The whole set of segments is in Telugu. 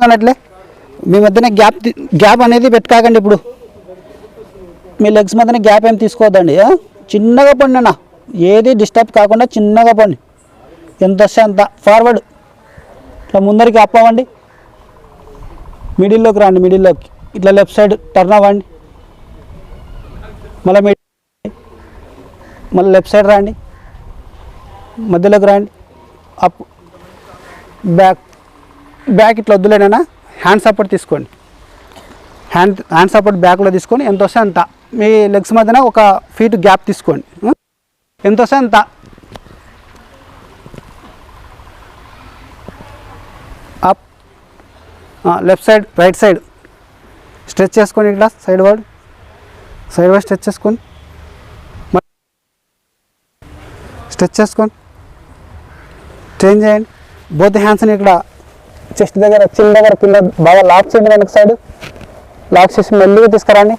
అన్నట్లే మీ మధ్యన గ్యాప్ అనేది పెట్టుకోకండి. ఇప్పుడు మీ లెగ్స్ మధ్యన గ్యాప్ ఏం తీసుకోవద్దండి. చిన్నగా పండి అన్న, ఏది డిస్టర్బ్ కాకుండా చిన్నగా పండి. ఎంత వస్తే అంత ఫార్వర్డ్ ఇట్లా ముందరికి అప్ అవ్వండి. మిడిల్లోకి రండి, మిడిల్లోకి ఇట్లా లెఫ్ట్ సైడ్ టర్న్ అవ్వండి. మళ్ళీ లెఫ్ట్ సైడ్ రండి, మధ్యలోకి రండి, అప్ బ్యాక్ ఇట్లా వద్దులేనా. హ్యాండ్ సపోర్ట్ తీసుకోండి. హ్యాండ్ సపోర్ట్ బ్యాక్లో తీసుకొని ఎంత వస్తే అంత మీ లెగ్స్ మధ్యన ఒక ఫీట్ గ్యాప్ తీసుకోండి. ఎంత వస్తే అంత up. Left side right side stretch చేసుకొని ఇట్లా సైడ్ వర్డ్ స్ట్రెచ్ చేసుకొని చేంజ్ చేయండి. బోత్ హ్యాండ్స్ని ఇక్కడ చెస్ట్ దగ్గర చిన్న దగ్గర కింద బాగా లాక్ చేయండి. వెనక సైడ్ లాక్ చేసి మెల్లిగా తీసుకురండి.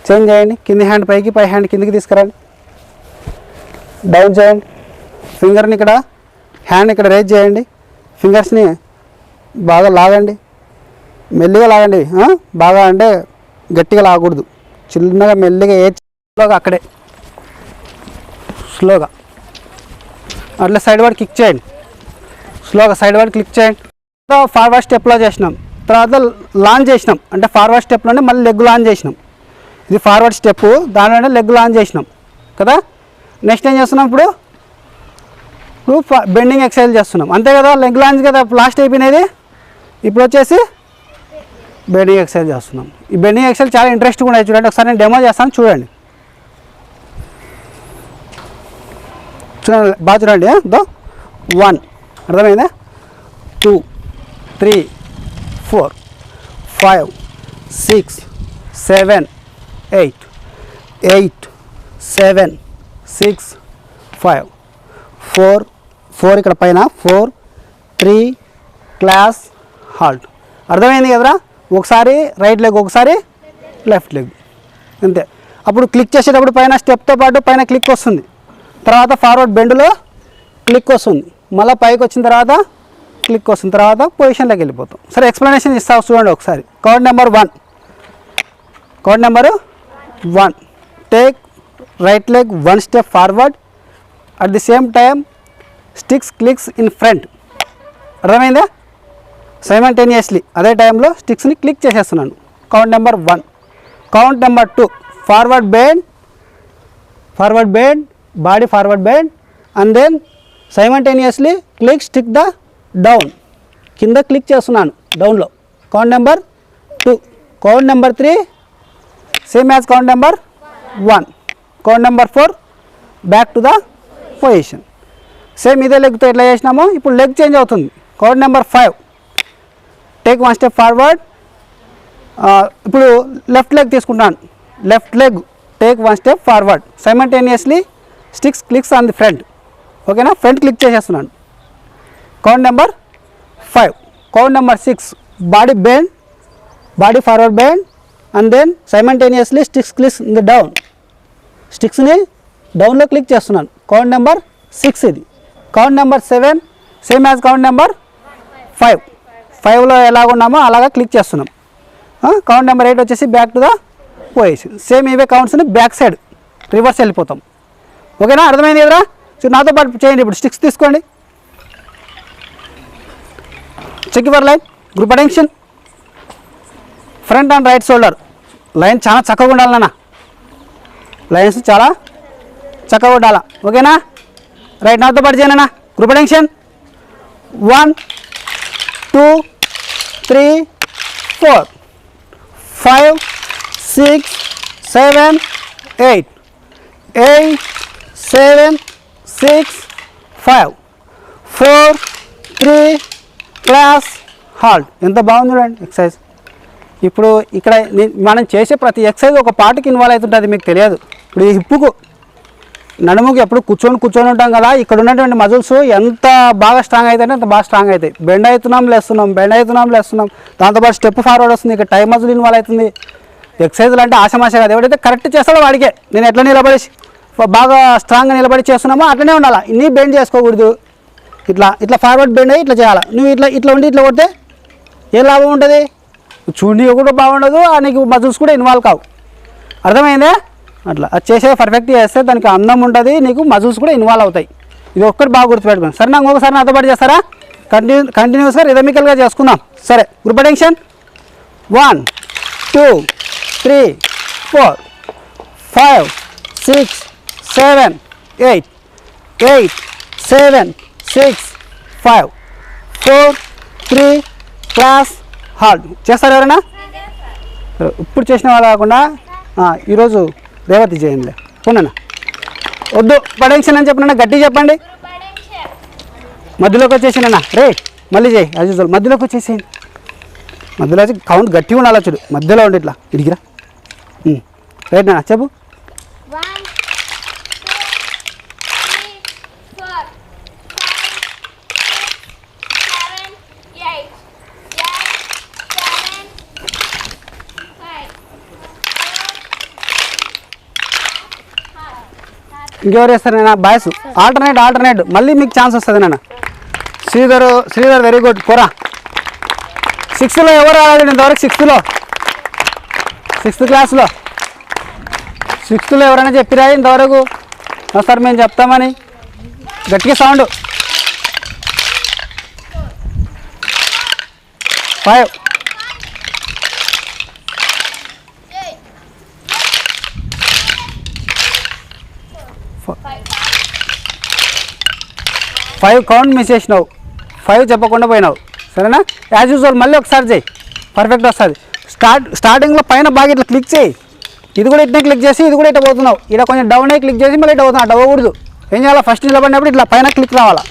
చేంజ్ చేయండి. కింది హ్యాండ్ పైకి, పై హ్యాండ్ కిందికి తీసుకురండి. డౌన్ చేయండి. ఫింగర్ని ఇక్కడ హ్యాండ్ ఇక్కడ రేజ్ చేయండి. ఫింగర్స్ని బాగా లాగండి, మెల్లిగా లాగండి. బాగా అంటే గట్టిగా లాగకూడదు, చిన్నగా మెల్లిగా స్లోగా అక్కడే స్లోగా అట్లా సైడ్ వర్డ్ క్లిక్ చేయండి. స్లోగా సైడ్ వర్డ్ క్లిక్ చేయండి. ఫార్వర్డ్ స్టెప్లో చేసినాం, తర్వాత లాంచ్ చేసినాం. అంటే ఫార్వర్డ్ స్టెప్లోనే మళ్ళీ లెగ్ లాంచ్ చేసినాం. ఇది ఫార్వర్డ్ స్టెప్, దానిలోనే లెగ్ లాంచ్ చేసినాం కదా. నెక్స్ట్ ఏం చేస్తున్నాం, ఇప్పుడు బెండింగ్ ఎక్సర్సైజ్ చేస్తున్నాం అంతే కదా. లెగ్ లాంచ్ కదా లాస్ట్ అయిపోయినది. ఇప్పుడు వచ్చేసి బెండింగ్ ఎక్సర్సైజ్ చేస్తున్నాం. ఈ బెండింగ్ ఎక్సర్సైజ్ చాలా ఇంట్రెస్ట్గా ఉన్నాయి, చూడండి. ఒకసారి నేను డెమో చేస్తాను, చూడండి. చూడండి, బాగా చూడండి. 1 అర్థమైందా, 2 3 4 5 6 7 8 8 7 6 5 4 ఇక్కడ పైన 4 3 క్లాస్ హాల్ట్. అర్థమైంది కదరా. ఒకసారి రైట్ లెగ్, ఒకసారి లెఫ్ట్ లెగ్, అంతే. అప్పుడు క్లిక్ చేసేటప్పుడు పైన స్టెప్తో పాటు పైన క్లిక్ వస్తుంది, తర్వాత ఫార్వర్డ్ బెండ్లో క్లిక్ వస్తుంది, మళ్ళీ పైకి వచ్చిన తర్వాత క్లిక్ వస్తుంది, తర్వాత పొజిషన్లోకి వెళ్ళిపోతాం. సరే ఎక్స్ప్లెనేషన్ ఇస్తావు చూడండి ఒకసారి. Count number 1 take right leg 1 step forward, at the same time sticks clicks in front. అర్థమైందా. సైమల్టేనియస్లీ అదే టైంలో స్టిక్స్ని క్లిక్ చేసేస్తున్నాను. Count number 1. Count number 2 forward bend body forward bend and then simultaneously click stick the down. కింద క్లిక్ చేస్తున్నాను డౌన్లో. Count number 2. Count number 3 same as count number 1. Count number 4 back to the position. Same ఇదే లెగ్తో ఎట్లా చేసినామో ఇప్పుడు లెగ్ చేంజ్ అవుతుంది. Count number 5 take 1 step forward. ఇప్పుడు లెఫ్ట్ లెగ్ తీసుకుంటాను. Left leg take 1 step forward, simultaneously sticks clicks on the front. ఓకేనా, ఫ్రంట్ క్లిక్ చేసేస్తున్నాను. Count number 5. Count number 6 body forward bend and then simultaneously sticks clicks in the down. స్టిక్స్ని డౌన్లో క్లిక్ చేస్తున్నాను. కౌంట్ నెంబర్ 6 ఇది. Count number 7 same as count number 5లో ఎలాగున్నామో అలాగా క్లిక్ చేస్తున్నాం. కౌంట్ నెంబర్ 8 వచ్చేసి back to the position. Same ఇవే కౌంట్స్ని బ్యాక్ సైడ్ రివర్స్ వెళ్ళిపోతాం. ఓకేనా, అర్థమైంది కదరా. సో నాతో పాటు చేయండి. ఇప్పుడు స్టిక్స్ తీసుకోండి. Check your line, group attention, front and right shoulder line చాలా చక్కగా ఉండాలి నాన్న. లైన్స్ చాలా చక్కగా ఉండాలా. ఓకేనా, రైట్ నాతో పాటు చేయనా. Group attention 1 2 3 4 5 6 7 8 7 6 5 4 3 class halt. ఎంత బాగుంది చూడండి ఎక్సర్సైజ్. ఇప్పుడు ఇక్కడ మనం చేసే ప్రతి ఎక్సర్సైజ్ ఒక పార్ట్కి ఇన్వాల్వ్ అవుతుంటుంది, మీకు తెలియదు. ఇప్పుడు ఈ హిప్పుకు నడుముకి ఎప్పుడు కూర్చొని ఉంటాం కదా, ఇక్కడ ఉన్నటువంటి మజిల్స్ ఎంత బాగా స్ట్రాంగ్ అవుతాయంటే అంత బాగా స్ట్రాంగ్ అవుతాయి. బెండ్ అవుతున్నాం లేస్తున్నాం, దాంతోపాటు స్టెప్ ఫార్వర్డ్ వస్తుంది, ఇక్కడ టై మజిల్ ఇన్వాల్వ్ అవుతుంది. ఎక్సర్సైజ్లు అంటే ఆశమాష కాదు, ఎవరైతే కరెక్ట్ చేస్తాడో వాడికే. నేను ఎట్లా నిలబడి బాగా స్ట్రాంగ్గా నిలబడి చేస్తున్నామో అట్లనే ఉండాలి. ఇన్ని బెండ్ చేసుకోకూడదు, ఇట్లా ఇట్లా ఫార్వర్డ్ బెండ్ అయ్యి ఇట్లా చేయాలి. నువ్వు ఇట్లా ఇట్లా ఉండి ఇట్లా కొడితే ఏ లాభం ఉంటుంది? చూడీ కూడా బాగుండదు, నీకు మజిల్స్ కూడా ఇన్వాల్వ్ కావు. అర్థమైందే? అట్లా అది చేసే పర్ఫెక్ట్గా చేస్తే దానికి అందం ఉంటుంది, నీకు మజిల్స్ కూడా ఇన్వాల్వ్ అవుతాయి. ఇది ఒక్కటి బాగా గుర్తుపెట్టుకోండి. సరే, నాకు ఒకసారి నాతో పాటు చేస్తారా? కంటిన్యూస్గా రిథమికల్గా చేసుకుందాం. సరే, గ్రూప్ అటెన్షన్. 1 2 3 4 5 6 7 8 8 7 6 5 4 3 class halt. చేస్తారు ఎవరైనా? ఇప్పుడు చేసిన వాళ్ళు కాకుండా ఈరోజు రేవతి చేయండి. పోనా వద్దు పడెన్షన్ అని చెప్పిన గట్టి చెప్పండి. మధ్యలోకి వచ్చేసినా రే మళ్ళీ చేయి యాజ్ యూజువల్. మధ్యలోకి వచ్చేసేయండి. మధ్యలో వచ్చి కౌంట్ గట్టిగా ఉండాలి. చూడు మధ్యలో ఉండి ఇట్లా ఇడిగిరా. రైట్ నా చెప్పు. 1 2 3 4 5 6 7 8 ఇంకెవరు వేస్తారు నాన్న? బాయ్స్ ఆల్టర్నేట్ మళ్ళీ మీకు ఛాన్స్ వస్తుంది నాన్న. Sridhar very good. పోరా. 6th ఎవరు రాలేదు ఇంతవరకు? 6th క్లాస్లో 6th ఎవరైనా చెప్పిరా ఇంతవరకు? సార్ మేము చెప్తామని గట్టిగా సౌండ్. 5 5 కౌంట్ మిస్ చేసినావు, 5 చెప్పకుండా పోయినావు. సరేనా? యాజ్ యూజువల్ మళ్ళీ ఒకసారి చేయి, పర్ఫెక్ట్ వస్తుంది. స్టార్టింగ్లో పైన బాగా ఇట్లా క్లిక్ చేయి. ఇది కూడా ఇట్లా క్లిక్ చేసి ఇది కూడా ఇట్లా పోతున్నావు. ఇక్కడ కొంచెం డౌన్ అయ్యి క్లిక్ చేసి మళ్ళీ ఇట్లా పోతున్నావు. అట్లా పోకూడదు. ఏం చేయాలి? ఫస్ట్ నిలబడినప్పుడు ఇట్లా పైన క్లిక్ రావాలా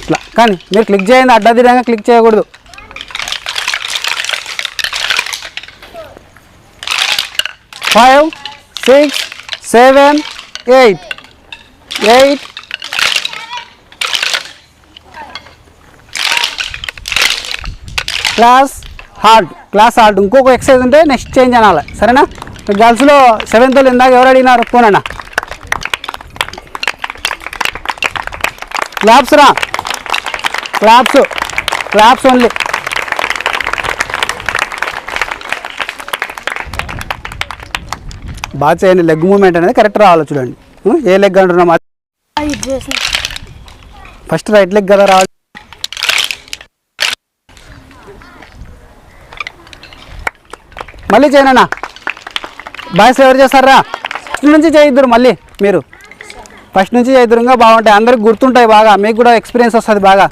ఇట్లా. కానీ మీరు క్లిక్ చేయండి, అడ్డదిడ్డంగా క్లిక్ చేయకూడదు. 5 6 7 8 8 క్లాస్ హాల్ట్. ఇంకొక ఎక్సర్సైజ్ ఉంటే నెక్స్ట్ చేంజ్ అనాలి. సరేనా? గర్ల్స్లో 7th ఇందాక ఎవరు అడిగినారు? పోనన్నా క్లాప్స్ రా. Claps only. బాగా చేయండి. లెగ్ మూమెంట్ అనేది కరెక్ట్ రావాలి. చూడండి ఏ లెగ్ అంటున్నాం? ఫస్ట్ రైట్ లెగ్ కదా రావాలి. మళ్ళీ చేయనన్నా. బాయ్స్ ఎవరు చేస్తారా? ఫస్ట్ నుంచి చేయిద్దరు. మళ్ళీ మీరు ఫస్ట్ నుంచి చేయిద్దరు. ఇంకా బాగుంటాయి, అందరికి గుర్తుంటాయి బాగా, మీకు కూడా ఎక్స్పీరియన్స్ వస్తుంది బాగా.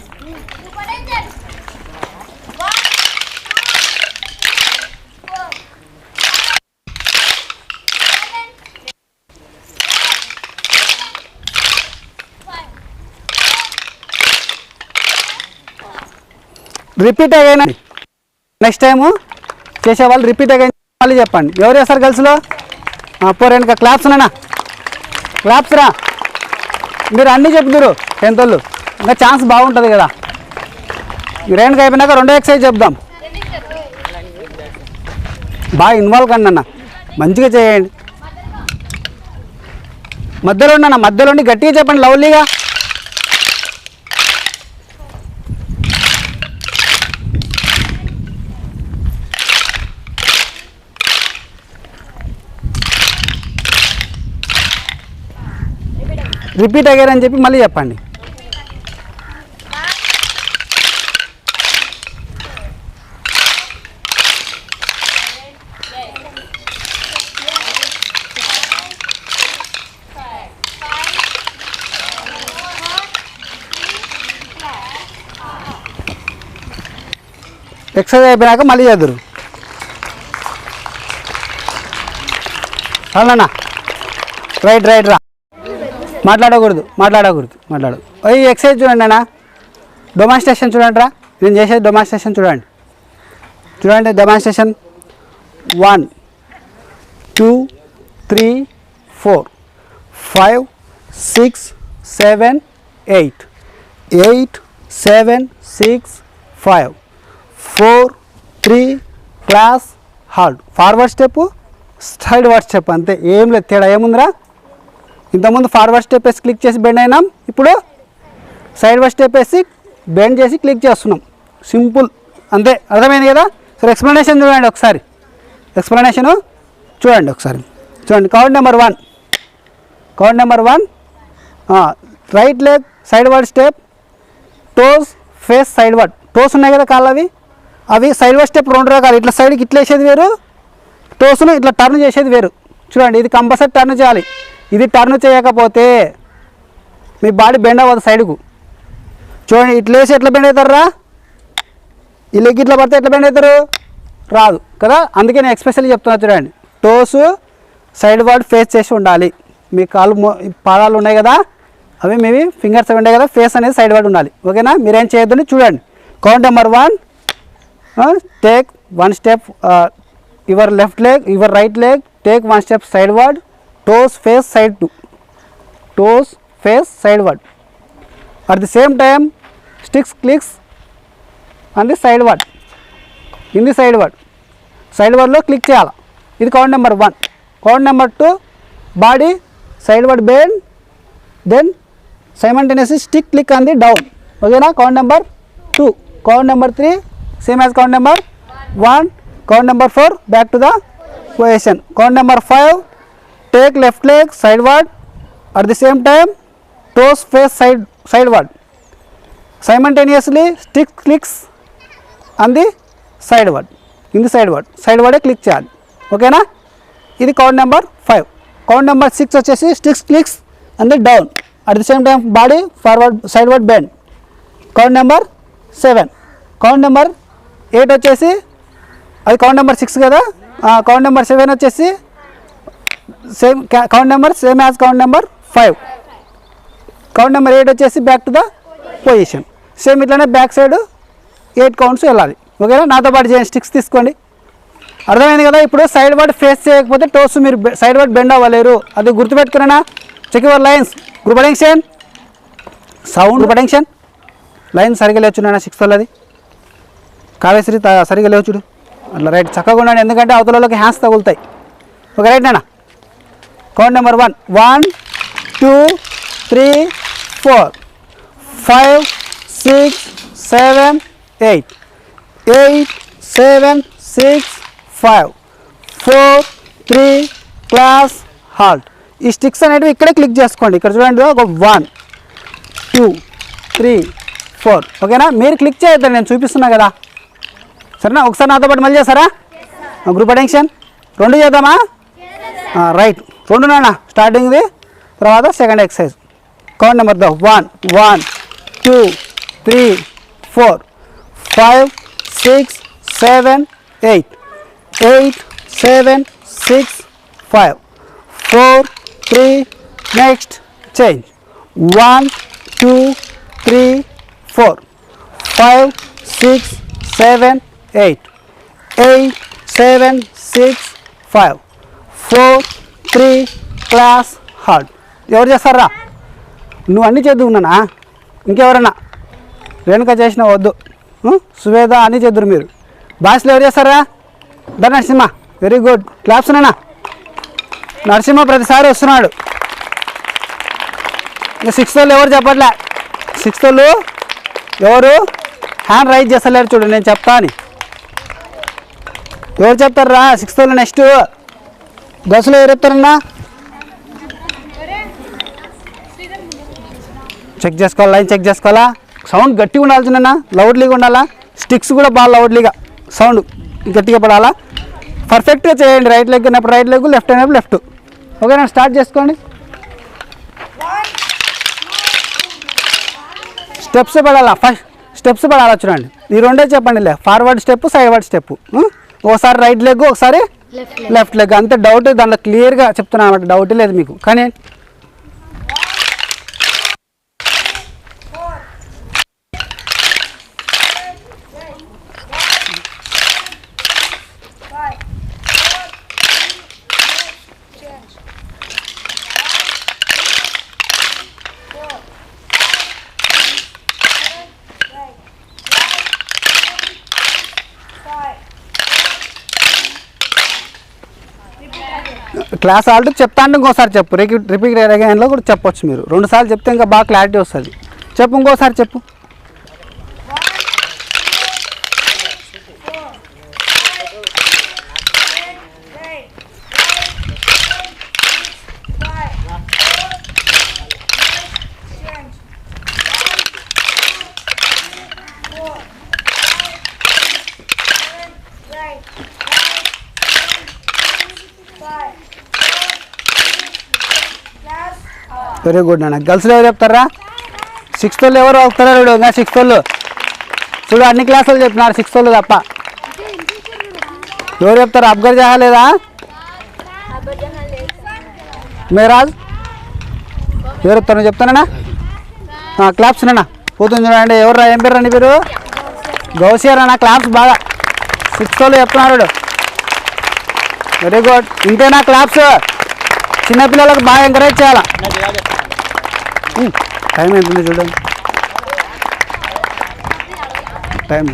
రిపీట్ అయ్యాను. నెక్స్ట్ టైము చేసేవాళ్ళు రిపీట్ అయ్యాను మళ్ళీ చెప్పండి. ఎవరు చేస్తారు గర్ల్స్లో? పోరేనుక క్లాప్స్ నానా. క్లాప్స్ రా. మీరు అన్నీ చెప్తున్నారు 10th వాళ్ళు, ఇంకా ఛాన్స్ బాగుంటుంది కదా. రేణుక అయిపోయినాక 2వ ఎక్సర్సైజ్ చెప్దాం. బాగా ఇన్వాల్వ్ కండి అన్న, మంచిగా చేయండి. మధ్యలో ఉన్నా, మధ్యలో ఉండి గట్టిగా చెప్పండి, లవ్లీగా. రిపీట్ అయ్యారని చెప్పి మళ్ళీ చెప్పండి. ఎక్సర్సైజ్ అయిపోయినాక మళ్ళీ చేద్దరు. అవునా? రైట్ రా. మాట్లాడకూడదు. ఈ ఎక్సర్సైజ్ చూడండి అన్న, డెమాన్స్ట్రేషన్ చూడండి రా. నేను చేసేది డెమాన్స్ట్రేషన్ చూడండి. Demonstration. 1 2 3 4 5 6 7 8 8 7 6 5 4 3 class halt. Forward step, side word step, అంతే. ఏం లేదు, తేడా ఏముందిరా? ఇంతకుముందు ఫార్వర్డ్ స్టెప్ వేసి క్లిక్ చేసి బెండ్ అయినాం, ఇప్పుడు సైడ్ బై స్టెప్ వేసి బెండ్ చేసి క్లిక్ చేస్తున్నాం. సింపుల్, అంతే. అర్థమైంది కదా? సరే ఎక్స్ప్లెనేషన్ చూడండి ఒకసారి. ఎక్స్ప్లెనేషను చూడండి ఒకసారి. చూడండి count number 1. Count number 1. Right leg side word step, toes face sideward. Toes ఉన్నాయి కదా కాళ్ళు, అవి సైడ్ వర్డ్ స్టెప్ 2 రకాలు. ఇట్లా సైడ్కి ఇట్లా వేసేది వేరు, టోస్ను ఇట్లా టర్న్ చేసేది వేరు. చూడండి ఇది కంపల్సరీ టర్న్ చేయాలి. ఇది టర్న్ చేయకపోతే మీ బాడీ బెండ్ అవ్వదు సైడ్కు. చూడండి ఇట్లా వేసి ఎట్లా బెండ్ అవుతారా, ఈ లెగ్ ఇట్లా పడితే ఎట్లా బెండ్ అవుతారు, రాదు కదా. అందుకే నేను ఎక్స్పెషల్లీ చెప్తున్నా. చూడండి టోస్ సైడ్ వర్డ్ ఫేస్ చేసి ఉండాలి. మీ కాళ్ళు పాదాలు ఉన్నాయి కదా, అవి మీవి ఫింగర్స్ అవి ఉన్నాయి కదా, ఫేస్ అనేది సైడ్ వర్డ్ ఉండాలి. ఓకేనా? మీరేం చేయొద్దని చూడండి. Count number 1. Take 1 step your left leg, your right leg, take 1 step sideward, toes face side to, toes face sideward. At the same time sticks clicks on the sideward, in the sideward. సైడ్ వర్డ్లో క్లిక్ చేయాలి. ఇది count number 1. Count number 2, body sideward bend, then simultaneously stick click on the down. ఓకేనా? Count number 2. Count number 3 same as count number 1. Count number 4 back to the position. Count number 5 take left leg sideward, at the same time toes face sideward, simultaneously stick clicks on the sideward, in the sideward. సైడ్ వర్డే క్లిక్ చేయాలి. ఓకేనా? ఇది కౌంట్ నెంబర్ 5. కౌంట్ నెంబర్ 6 వచ్చేసి sticks clicks on the down, at the same time body forward side word bend. Count number 7. Count number 8 వచ్చేసి అది కౌంట్ నెంబర్ 6 కదా. కౌంట్ నెంబర్ 7 వచ్చేసి same count number same as count number 5. Count number 8 వచ్చేసి back to the position. Same ఇట్లానే బ్యాక్ సైడ్ 8 కౌంట్స్ వెళ్ళాలి. ఓకేనా? నాతో పాటు చేయండి. స్టిక్స్ తీసుకోండి. అర్థమైంది కదా? ఇప్పుడు సైడ్ వర్డ్ ఫేస్ చేయకపోతే టోస్ మీరు సైడ్ వర్డ్ బెండ్ అవ్వలేరు. అది గుర్తుపెట్టుకున్నా. Check your lines. Group attention, sound group attention. Line సరిగా లేచున్నా 6 వాళ్ళది. కావేశ్వరి సరిగా లేవు చూడు. అట్లా రైట్ చక్కగా ఉండండి, ఎందుకంటే అవతలలోకి హ్యాండ్స్ తగులుతాయి. ఓకే రైట్ నాన్న. Count number 1 1 2 3 4 5 6 7 8 8 7 6 5 4 3 class halt. ఈ స్టిక్స్ అనేవి ఇక్కడే క్లిక్ చేసుకోండి. ఇక్కడ చూడండి ఒక 1 2 3 4. ఓకేనా? మీరు క్లిక్ చేయొద్దండి, నేను చూపిస్తున్నా కదా. సరేనా? ఒకసారి నాతో పాటు మళ్ళీ చేస్తారా? గ్రూప్ అటెన్షన్ 2 చేద్దామా? రైట్ 2 నాన్న. స్టార్టింగ్ది తర్వాత second exercise. Count number 1 1 2 3 4 5 6 7 8 8 7 6 5 4 3. Next change 1 2 3 4 5 6 7 8 8 7 6 5 4 3 class hard. ఎవరు చేస్తారా? నువ్వు అన్నీ చేద్దువు ఉన్నానా? ఇంకెవరన్నా? రేణుక చేసిన వద్దు, సువేద అన్నీ చేద్దరు మీరు. భాషలో ఎవరు చేస్తారా? దా నరసింహ. Very good. క్లాప్స్ నానా. నరసింహ ప్రతిసారి వస్తున్నాడు. ఇంకా 6th వాళ్ళు ఎవరు చెప్పట్లే. 6th వాళ్ళు ఎవరు హ్యాండ్ రైజ్ చేస్తలేరు. చూడు నేను చెప్తా అని. ఎవరు చెప్తారా 6th వాళ్ళు? నెక్స్ట్ బస్సులో ఎవరు చెప్తారన్నా? చెక్ చేసుకోవాలి, లైన్ చెక్ చేసుకోవాలా. సౌండ్ గట్టిగా ఉండాల్సిందన్నా, లౌడ్లీగా ఉండాలా. స్టిక్స్ కూడా బాగా లౌడ్లీగా సౌండ్ గట్టిగా పడాలా. పర్ఫెక్ట్గా చేయండి. రైట్ లెగ్ అయినప్పుడు రైట్ లెగ్, లెఫ్ట్ అయినప్పుడు లెఫ్ట్. ఓకేనా? స్టార్ట్ చేసుకోండి. స్టెప్స్ పడాలా. ఫస్ట్ స్టెప్స్ పడాలా. చూడండి ఈ 2 చెప్పండి. Forward step, side word step. ఒకసారి రైట్ లెగ్, ఒకసారి లెఫ్ట్ లెగ్. అంతే. డౌట్ దాంట్లో క్లియర్గా చెప్తున్నాను అనమాట. డౌట్ లేదు మీకు. కానీ క్లాస్ ఆల్రెడీ చెప్తా అంటే ఇంకోసారి చెప్పు. రిపీట్ అగైన్లో కూడా చెప్పొచ్చు మీరు. 2 సార్లు చెప్తే ఇంకా బాగా క్లారిటీ వస్తుంది. చెప్పు ఇంకోసారి చెప్పు. 5 వెరీ గుడ్ నాన్న. గర్ల్స్లో ఎవరు చెప్తారా? 6th వాళ్ళు ఎవరు అవుతారా? చూడు ఇంకా 6th వాళ్ళు చూడు అన్ని క్లాసులు చెప్తున్నారు 6th వాళ్ళు తప్ప. ఎవరు చెప్తారు? అబ్గర్ జహా లేదా? మేరాజ్ ఎవరు చెప్తాను చెప్తానన్నా? క్లాప్స్ నాన్న పోతుంది చూడండి. ఎవరు ఏం పేరు రండి మీరు? గౌసియర్ అన్న. క్లాప్స్ బాగా 6th వాళ్ళు చెప్తున్నారు. Very good. ఇంతేనా క్లాప్స్? చిన్నపిల్లలకు బాగా ఎంకరేజ్ చేయాలా. టైం ఎంతుంది చూడండి. టైం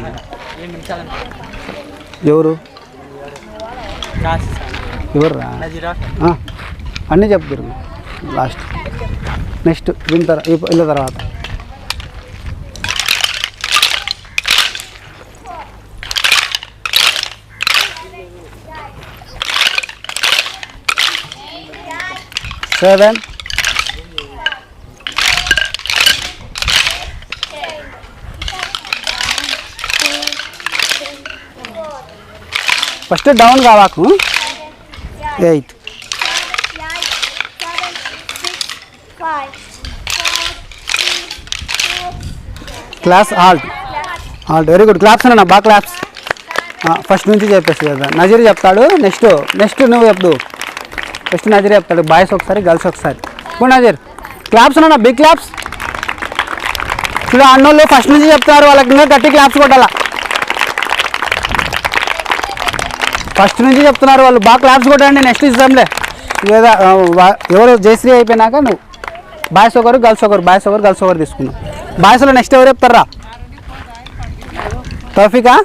ఎవరు ఎవర్రా? అన్నీ చెప్తారు లాస్ట్. నెక్స్ట్ దీని వీళ్ళ తర్వాత సెవెన్ ఫస్ట్ డౌన్ కావాకు. 8 క్లాస్ ఆల్ట్. Very good. క్లాప్స్ అన్న బాగా క్లాప్స్. ఫస్ట్ నుంచి చెప్పేసి కదా. నజీర్ చెప్తాడు. నెక్స్ట్ నువ్వు చెప్దు. ఫస్ట్ నజీర్ చెప్తాడు. బాయ్స్ ఒకసారి గర్ల్స్ ఒకసారి. ఇప్పుడు నజీర్ క్లాప్స్ అన్న బిగ్ క్లాప్స్. చూడు అన్నోళ్ళు ఫస్ట్ నుంచి చెప్తారు. వాళ్ళకి ఇంకా గట్టి క్లాప్స్ కొట్టాలా. ఫస్ట్ నుంచి చెప్తున్నారు వాళ్ళు. బాగా క్లాప్స్ కొట్టండి. నెక్స్ట్ ఇస్తాంలే. లేదా ఎవరు జయశ్రీ అయిపోయినాక నువ్వు బాయ్స్ ఒకరు గర్ల్స్ ఒకరు, బాయ్స్ ఒకరు గర్ల్స్ ఒకరు తీసుకున్నావు. బాయ్స్లో నెక్స్ట్ ఎవరు చెప్తారా? తౌఫీకా?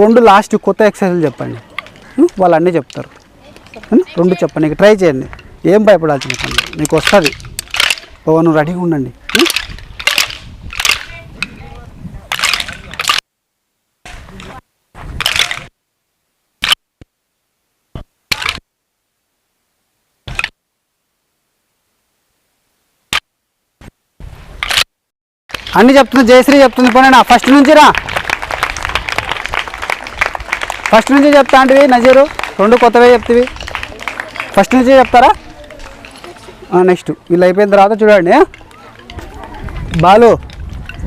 2 లాస్ట్ కొత్త ఎక్సర్సైజ్లు చెప్పండి. వాళ్ళు అన్నీ చెప్తారు. 2 చెప్పండి. ట్రై చేయండి. ఏం భయపడాల్సిన పని మీకు వస్తుంది. నువ్వు రెడీగా ఉండండి. అన్నీ చెప్తుంది. జయశ్రీ చెప్తుంది. పోనీ ఫస్ట్ నుంచి రా. ఫస్ట్ నుంచి చెప్తా అంటివి నజీరు. 2 కొత్తవే చెప్తివి. ఫస్ట్ నుంచి చెప్తారా? నెక్స్ట్ వీళ్ళు అయిపోయిన తర్వాత చూడండి. బాలు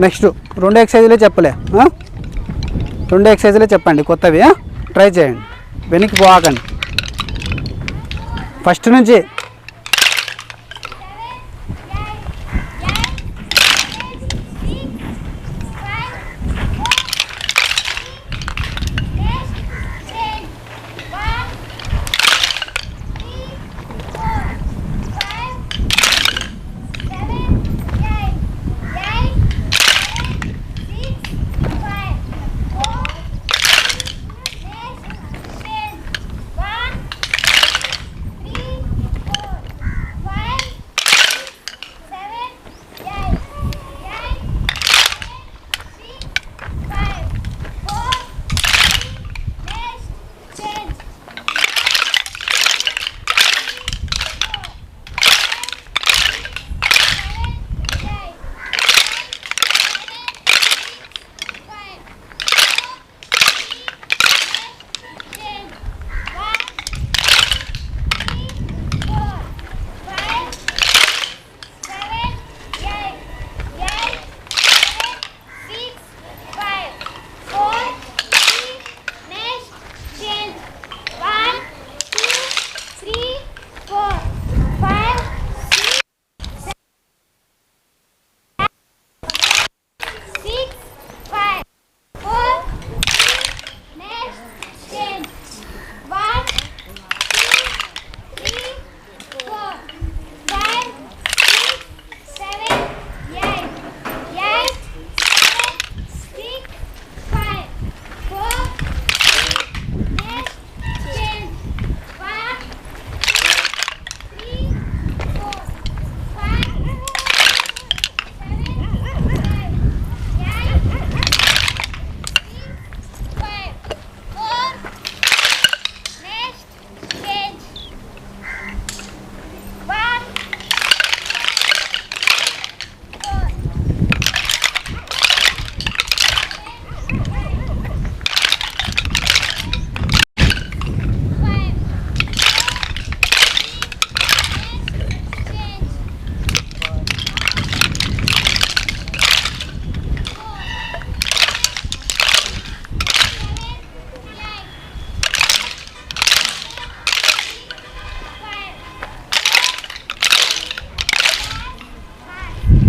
నెక్స్ట్ 2 ఎక్సర్సైజ్లే చెప్పలే. 2 ఎక్సర్సైజ్లే చెప్పండి కొత్తవి. ట్రై చేయండి. వెనక్కి పోకండి. ఫస్ట్ నుంచి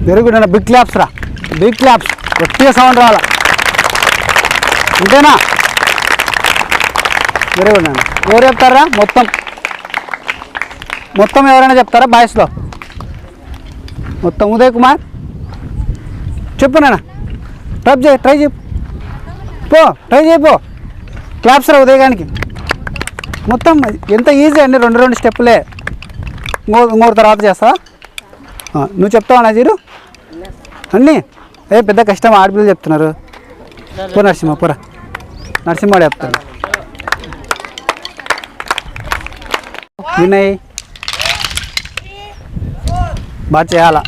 వెరీ గుడ్ అన్న. బిగ్ క్లాప్స్ రా, బిగ్ క్లాప్స్. గట్టిగా సౌండ్ రావాలా, అంతేనా? వెరీ గుడ్ అన్న. ఎవరు చెప్తారా మొత్తం? మొత్తం ఎవరైనా చెప్తారా బాయ్స్లో? మొత్తం ఉదయ్ కుమార్ చెప్పు నాన్న. ట్రై చేయి పో, ట్రై చేయి పో. క్లాప్స్ రా ఉదయ్ గారికి. మొత్తం ఎంత ఈజీ అండి, 2 స్టెప్పులే. ఇంకోటి తర్వాత చేస్తావా? నువ్వు చెప్తావా నజీరు అన్నీ? పెద్ద కష్టం, ఆడపిల్లలు చెప్తున్నారు. పో నరసింహ, పోరా. నరసింహ చెప్తాను. వినయ్ బాగా చేయాలా.